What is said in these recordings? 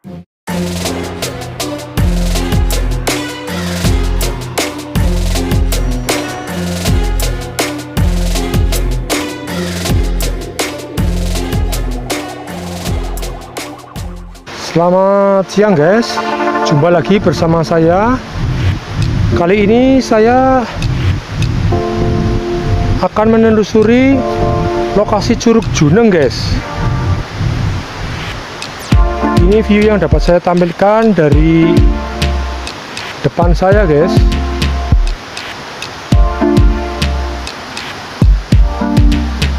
Selamat siang guys, jumpa lagi bersama saya. Kali ini saya akan menelusuri lokasi Curug Juneng guys. Ini view yang dapat saya tampilkan dari depan saya guys.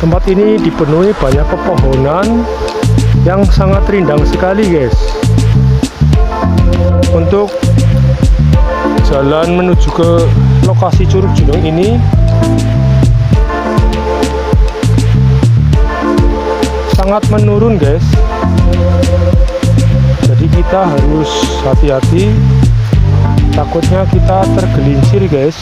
Tempat ini dipenuhi banyak pepohonan yang sangat rindang sekali guys. Untuk jalan menuju ke lokasi Curug Juneng ini sangat menurun guys, jadi kita harus hati-hati, takutnya kita tergelincir guys.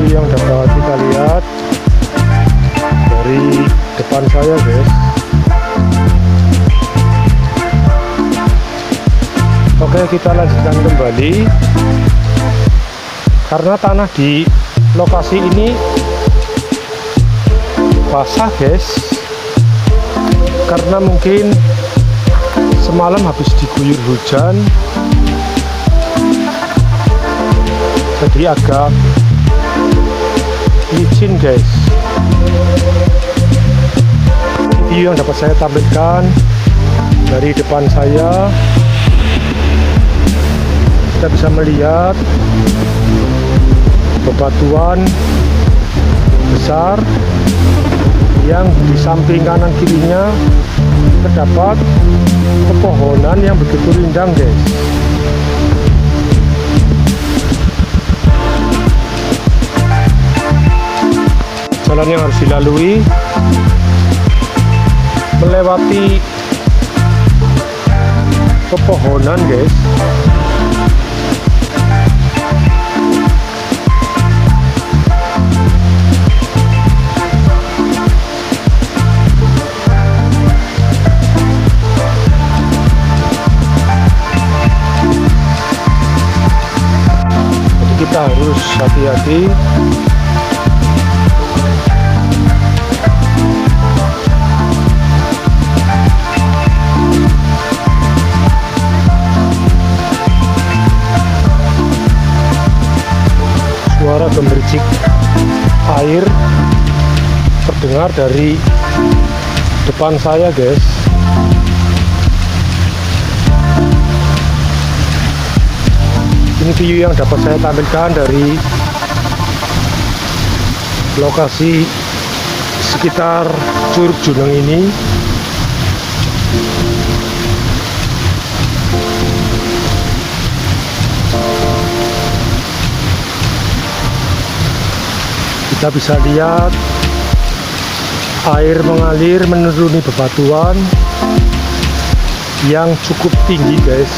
Yang dapat kita lihat dari depan saya guys. Oke, kita lanjutkan kembali karena tanah di lokasi ini basah guys, karena mungkin semalam habis diguyur hujan, jadi agak licin guys. Video yang dapat saya tampilkan dari depan saya, kita bisa melihat bebatuan besar yang di samping kanan kirinya terdapat pepohonan yang begitu rindang guys. Jalan yang harus dilalui melewati pepohonan guys. Jadi kita harus hati-hati. Suara gemericik air terdengar dari depan saya guys. Ini view yang dapat saya tampilkan dari lokasi sekitar Curug Juneng ini. Kita bisa lihat air mengalir menuruni bebatuan yang cukup tinggi guys.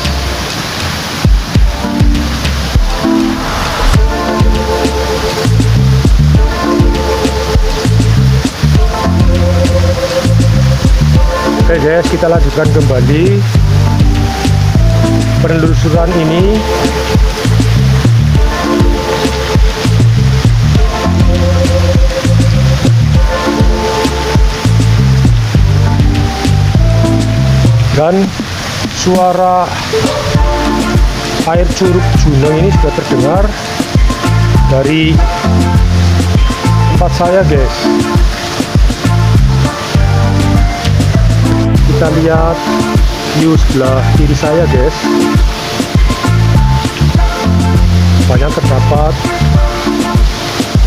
Oke guys, kita lanjutkan kembali penelusuran ini. Dan suara air Curug Juneng ini sudah terdengar dari tempat saya guys. Kita lihat view sebelah kiri saya guys. Banyak terdapat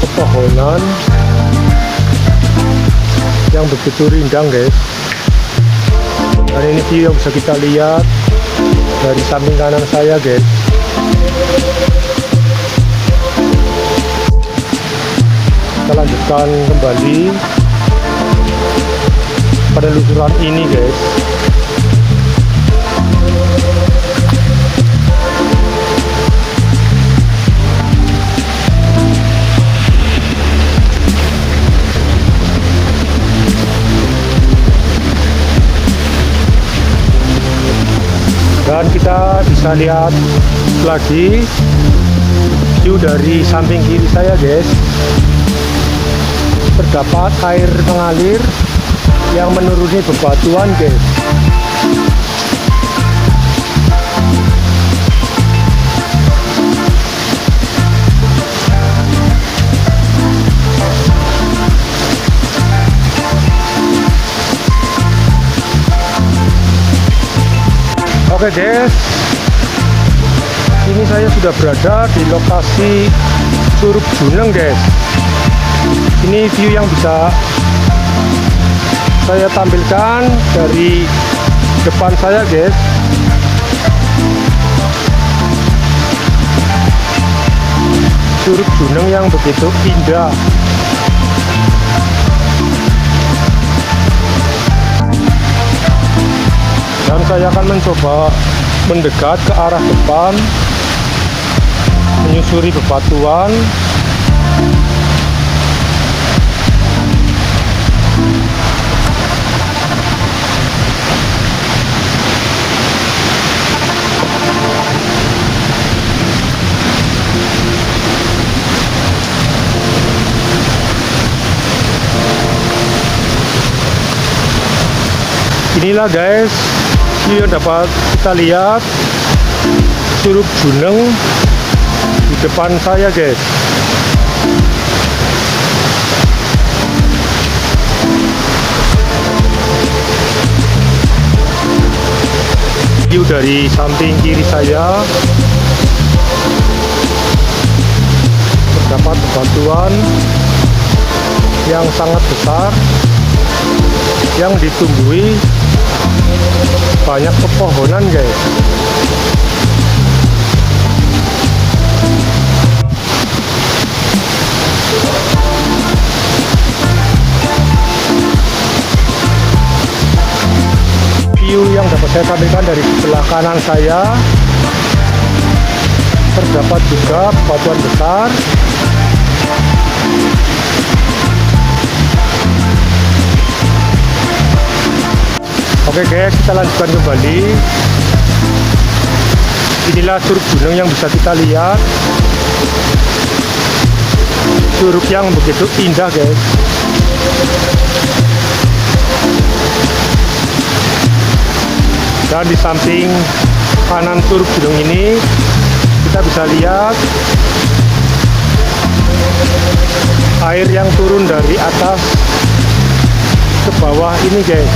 pepohonan yang begitu rindang guys. Dan ini view yang bisa kita lihat dari samping kanan saya guys. Kita lanjutkan kembali penelusuran ini guys. bisa lihat lagi view dari samping kiri saya guys. Terdapat air mengalir yang menuruni bebatuan guys. Oke guys, ini saya sudah berada di lokasi Curug Juneng guys. Ini view yang bisa saya tampilkan dari depan saya guys. Curug Juneng yang begitu indah. Dan saya akan mencoba mendekat ke arah depan, menyusuri bebatuan. Inilah guys view yang dapat kita lihat Curug Juneng di depan saya guys. View dari samping kiri saya terdapat bebatuan yang sangat besar yang ditumbuhi banyak pepohonan guys. View yang dapat saya tampilkan dari sebelah kanan saya, terdapat juga bebatuan besar. Oke guys, kita lanjutkan kembali. Inilah Curug Juneng yang bisa kita lihat. Curug yang begitu indah guys. Dan di samping kanan Curug Juneng ini kita bisa lihat air yang turun dari atas ke bawah ini guys.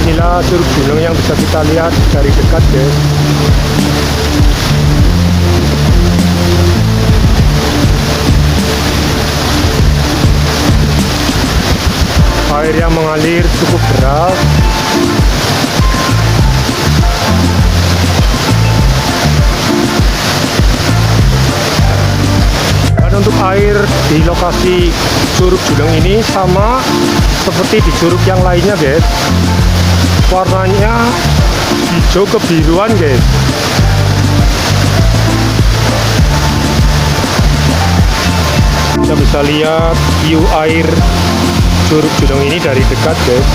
Inilah Curug Juneng yang bisa kita lihat dari dekat guys. Air yang mengalir cukup deras. Dan untuk air di lokasi Curug Juneng ini sama seperti di curug yang lainnya guys. Warnanya hijau kebiruan guys. Kita bisa lihat view air Curug Juneng ini dari dekat guys.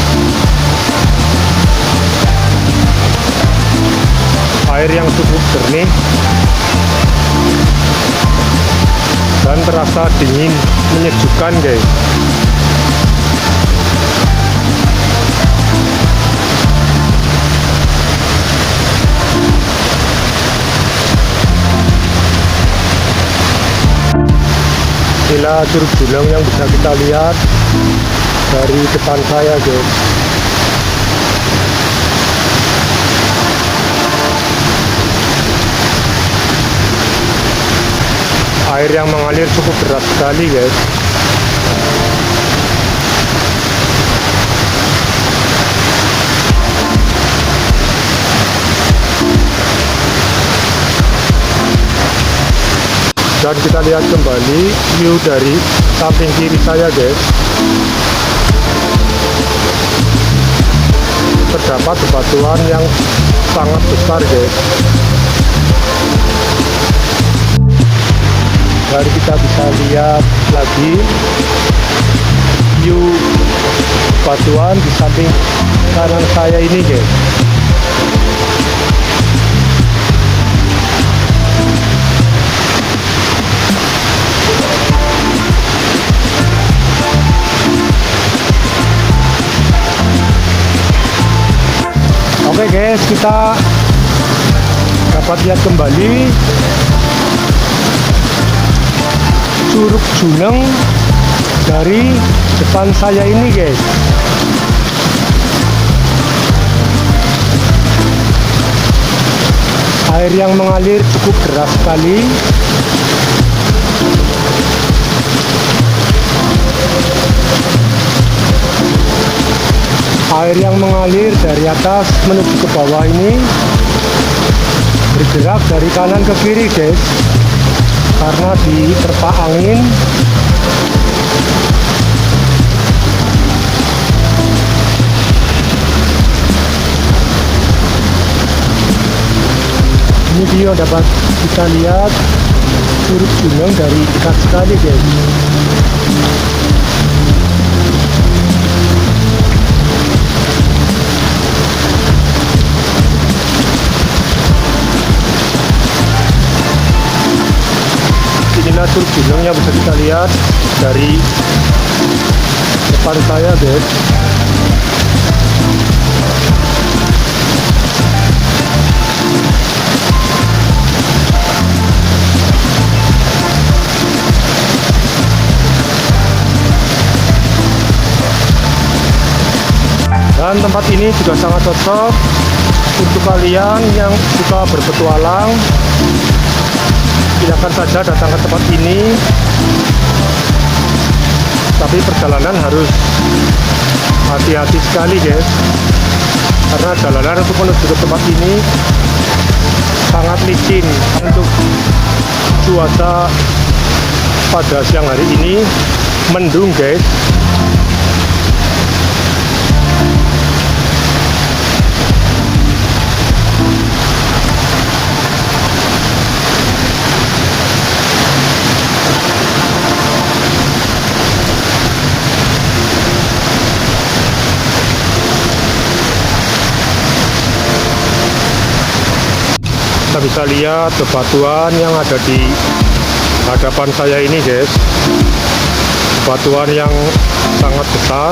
Air yang cukup jernih dan terasa dingin, menyejukkan guys. Inilah Curug Juneng yang bisa kita lihat dari depan saya guys. Air yang mengalir cukup deras sekali guys. Dan kita lihat kembali view dari samping kiri saya guys. Terdapat bebatuan yang sangat besar guys. Dan kita bisa lihat lagi view bebatuan di samping kanan saya ini guys. Oke guys, kita dapat lihat kembali Curug Juneng dari depan saya ini guys. Air yang mengalir cukup deras sekali. Air yang mengalir dari atas menuju ke bawah ini bergerak dari kanan ke kiri guys, karena diterpa angin. Ini video dapat kita lihat Curug Juneng dari dekat sekali guys. Inilah Curug Juneng yang bisa kita lihat dari depan saya guys. Dan tempat ini juga sangat cocok untuk kalian yang suka berpetualang. Silakan saja datang ke tempat ini, tapi perjalanan harus hati-hati sekali guys, karena jalanan untuk menuju ke tempat ini sangat licin. Untuk cuaca pada siang hari ini mendung guys. Kita bisa lihat bebatuan yang ada di hadapan saya ini guys. Bebatuan yang sangat besar.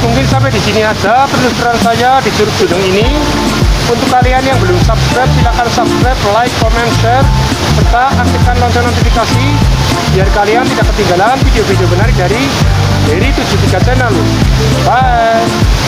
Mungkin sampai di sini aja penelusuran saya di Curug Juneng ini. Untuk kalian yang belum subscribe, silahkan subscribe, like, comment, share, serta aktifkan lonceng notifikasi biar kalian tidak ketinggalan video-video menarik dari Heri 73 Channel. Bye.